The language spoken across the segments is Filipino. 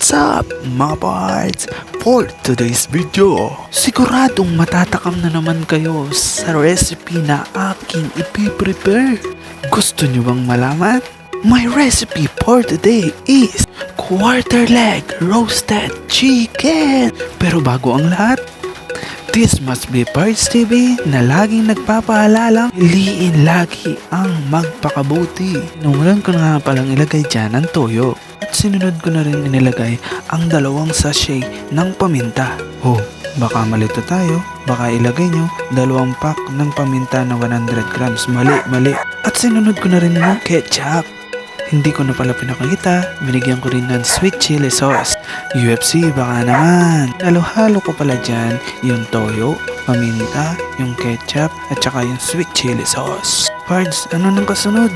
What's up mga parts? For today's video, siguradong matatakam na naman kayo sa recipe na aking ipiprepare. Gusto nyo bang malaman? My recipe for today is quarter leg roasted chicken. Pero bago ang lahat, this must be Parts TV na laging nagpapaalalang piliin lagi ang magpakabuti. Numulan ko na nga palang ilagay dyan ang toyo. At sinunod ko na rin inilagay ang 2 sachet ng paminta. Oh, baka malito tayo. Baka ilagay nyo 2 pack ng paminta na 100 grams. Mali. At sinunod ko na rin ng ketchup. Hindi ko na pala pinakita, binigyan ko rin ng sweet chili sauce. UFC, baka naman. Halo-halo ko pala dyan yung toyo, paminta, yung ketchup, at saka yung sweet chili sauce. Pards, ano nang kasunod?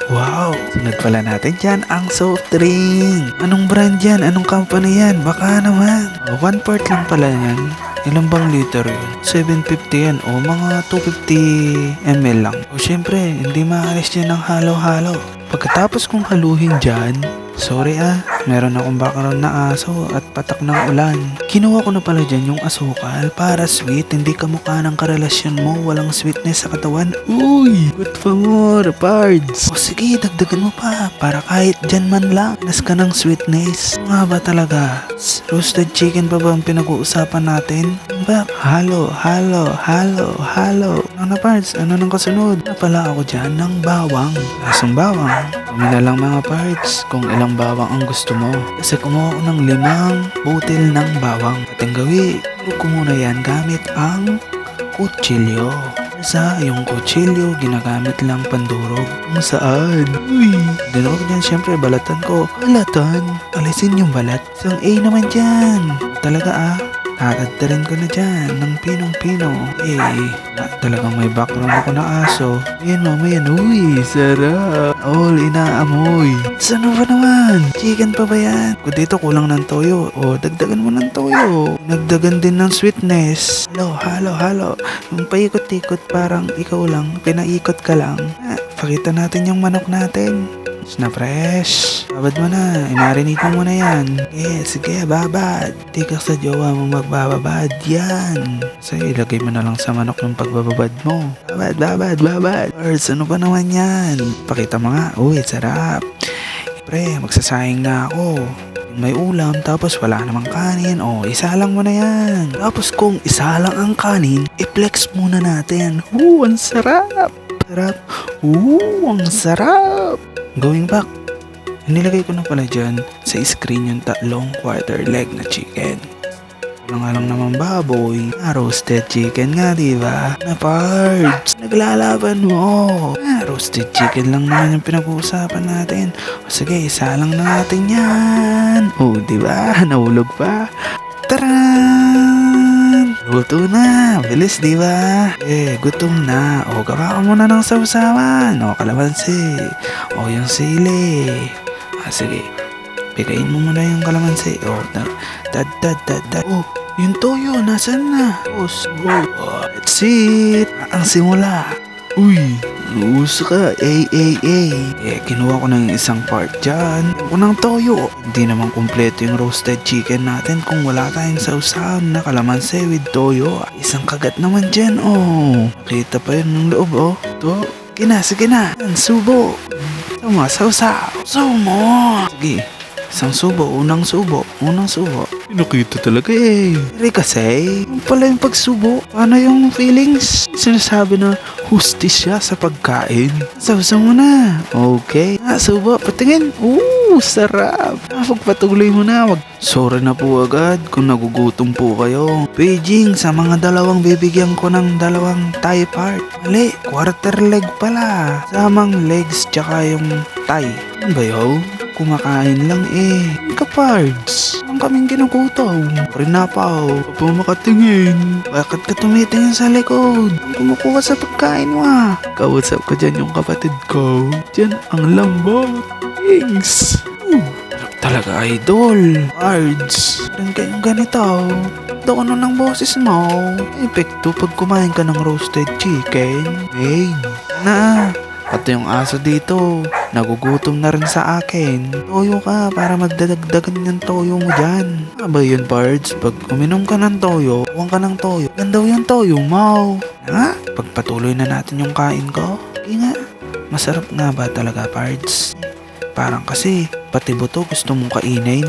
Wow! Sunod pala natin dyan ang soft drink. Anong brand yan? Anong company yan? Baka naman. 1 quart lang pala yan. Ilang bang liter yun? 750 yan o mga 250 ml lang. O syempre, hindi maalis yan ng halo-halo. Pagkatapos kong haluhin dyan, sorry meron akong background na aso at patak ng ulan. Kinuha ko na pala dyan yung asukal para sweet, hindi kamukha ng karelasyon mo, walang sweetness sa katawan. Uy, good for more, pards. O sige, dagdagan mo pa, para kahit dyan man lang, nas ka ng sweetness. Nga ba talaga? Roasted chicken pa ba ang pinag-uusapan natin? Ba? Halo. Ano na pards? Ano nang kasunod? Napala ako dyan ng bawang. Lasang bawang. Kami na lang mga parts kung ilang bawang ang gusto mo. Kasi kumuha ko ng 5 butil ng bawang. At ang gawi, ko muna yan gamit ang kutsilyo. Sa yung kutsilyo, ginagamit lang pandurog. Kung saan? Uy! Dinurog dyan, syempre, balatan ko. Balatan? Alisin yung balat. Isang A naman dyan. Talaga Tatadtarin ko na dyan ng pinong-pino. Talagang may background ako na aso. Ayan mamayan. Uy, sarap. All inaamoy. Saan ba naman? Chicken pa ba yan? Kung dito kulang ng toyo. O, dagdagan mo ng toyo. Nagdagan din ng sweetness. Halo. Yung paikot-ikot parang ikaw lang. Pinaikot ka lang. Pakita natin yung manok natin. Na fresh. Babad mo na. I-marinate mo na yan. Sige, babad. Di ka sa jowa mo magbababad. Yan. So, ilagay mo na lang sa manok yung pagbababad mo. Babad. Birds, ano ba naman yan? Pakita mo nga. Uy, sarap. Pre, magsasayang na ako. May ulam, tapos wala namang kanin. O, isalang mo na yan. Tapos kung isalang ang kanin, i-flex muna natin. Ang sarap. Ang sarap. Going back, nilagay ko na pala dyan sa screen yung 3 quarter leg na chicken. Ano nga lang naman baboy, roasted chicken nga diba? Na parts, naglalaban mo. Roasted chicken lang naman yung pinag-uusapan natin. O sige, isa lang na natin yan. O diba, nahulog pa. Taran! Luto na, bilis diba? Gutom na. O, gawa ka muna ng sausawan. O, kalamansi. O, yung sili. Sige. Pigayin mo muna yung kalamansi. O, O, yung toyo, nasan na? O, that's it. Ang simula. Uy, uso ka. Kinuha ko ng isang part dyan. Unang toyo. Hindi naman kumpleto yung roasted chicken natin kung wala tayong sausawan na kalamansi with toyo. Isang kagat naman dyan, Kita pa yun ng loob, Sige na. Subo. Tama, sausaw. Sumo. Sige. Isang subo, unang subo. Pinakita talaga kasi, yung pala yung pagsubo. Paano yung feelings? Sinasabi na hustisya sa pagkain. Sausaw mo na. Okay. Subo, patingin. Sarap. Pagpatuloy mo na. Sorry na po agad kung nagugutom po kayo. Beijing, sa mga 2 bibigyan ko ng 2 thigh part. Mali, quarter leg pala. Samang legs tsaka yung thigh. Ano ba yun? Kumakain lang Kapards, ang kaming ginugutom. Rinapaw, makatingin. Bakit ka tumitingin sa likod? Kumukuha sa pagkain mo Kausap ko dyan yung kapatid ko. Dyan ang lambot. Thanks. Talaga idol. Pards, rin kayong ganito. Doon ng boses mo. Epekto pag kumain ka ng roasted chicken. Na. Pati yung aso dito, nagugutom na rin sa akin. Toyo ka para magdadagdagan yung toyo mo dyan. Ano ba yun, pards? Pag uminom ka ng toyo, huwag ka ng toyo. Yan daw yung toyo mo. Nga, pagpatuloy na natin yung kain ko. Hindi nga, masarap nga ba talaga, pards? Parang kasi, pati buto gusto mong kainin.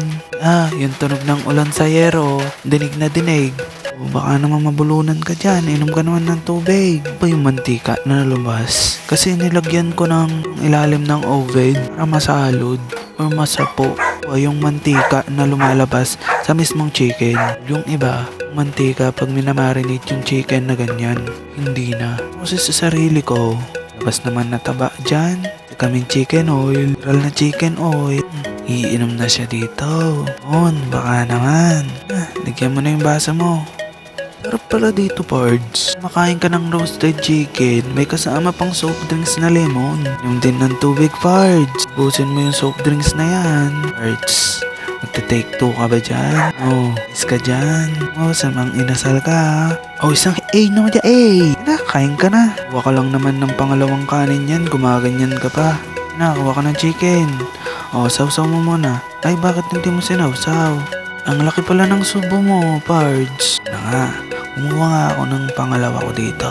Yung tunog ng ulan sa yero, dinig na dinig. O baka naman mabulunan ka dyan, inom ka naman ng tubig. Ba yung mantika na nalabas? Kasi nilagyan ko ng ilalim ng oven para masalod or masapo. O yung mantika na lumalabas sa mismong chicken. Yung iba, mantika pag minamarinate yung chicken na ganyan, hindi na. Kasi sa sarili ko, labas naman na taba dyan. Kaming chicken oil, real na chicken oil. Iinom na siya dito. Baka naman. Lagyan mo na yung basa mo. Sarap pala dito, pards. Makain ka ng roasted chicken, may kasama pang soft drinks na lemon. Yung din ng tubig, pards. Busin mo yung soft drinks na yan, pards. Magte-take 2 ka ba dyan? Is ka dyan. Samang inasal ka. Isang A naman dyan, kain ka na. Kuha ka lang naman ng pangalawang kanin yan, gumaganyan ka pa. Kuha ka ng chicken. Sausaw mo muna. Ay, bakit hindi mo sinawsaw? Ang laki pala ng subo mo, pards. Kumuha nga ako ng pangalawa ko dito.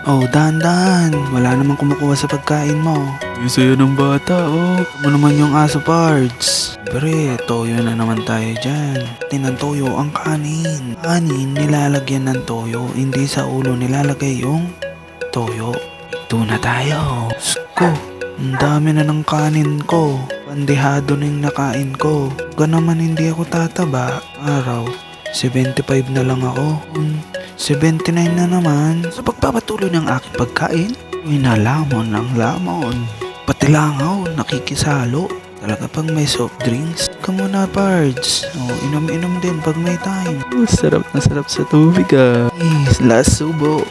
Dahan-dahan. Wala namang kumukuha sa pagkain mo. Yung sayo ng bata, Ano naman yung aso, pards? Pre, toyo na naman tayo dyan. Toyo ang kanin. Kanin, nilalagyan ng toyo. Hindi sa ulo nilalagay yung toyo. Ito na tayo. Sko, ang dami na ng kanin ko. Pandehado na yung nakain ko. Kung naman hindi ako tataba, araw, 75 na lang ako. 79 na naman. Sa pagpapatuloy ng aking pagkain, lamon ng lamon. Pati langaw, nakikisalo. Talaga pag may soft drinks, ka muna, pards. Inom-inom din pag may time. Sarap na sarap sa tubig, last subo.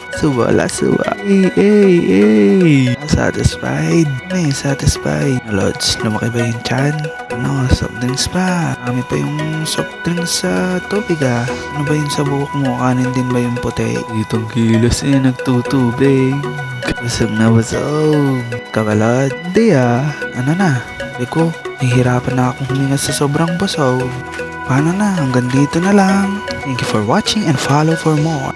Last suba. Satisfied? May satisfied. Lods, lumaki ba yung chan? Soft drinks pa. Marami pa yung soft drinks sa tubig, Ano ba yung sa buhok mo? Kanin din ba yung puti? Itong kilos nagtutubig. Busog na busog. Kakalad? Hindi, Ano na? Ko, nahihirapan na akong huminga sa sobrang busog. Paano na? Hanggang dito na lang. Thank you for watching and follow for more.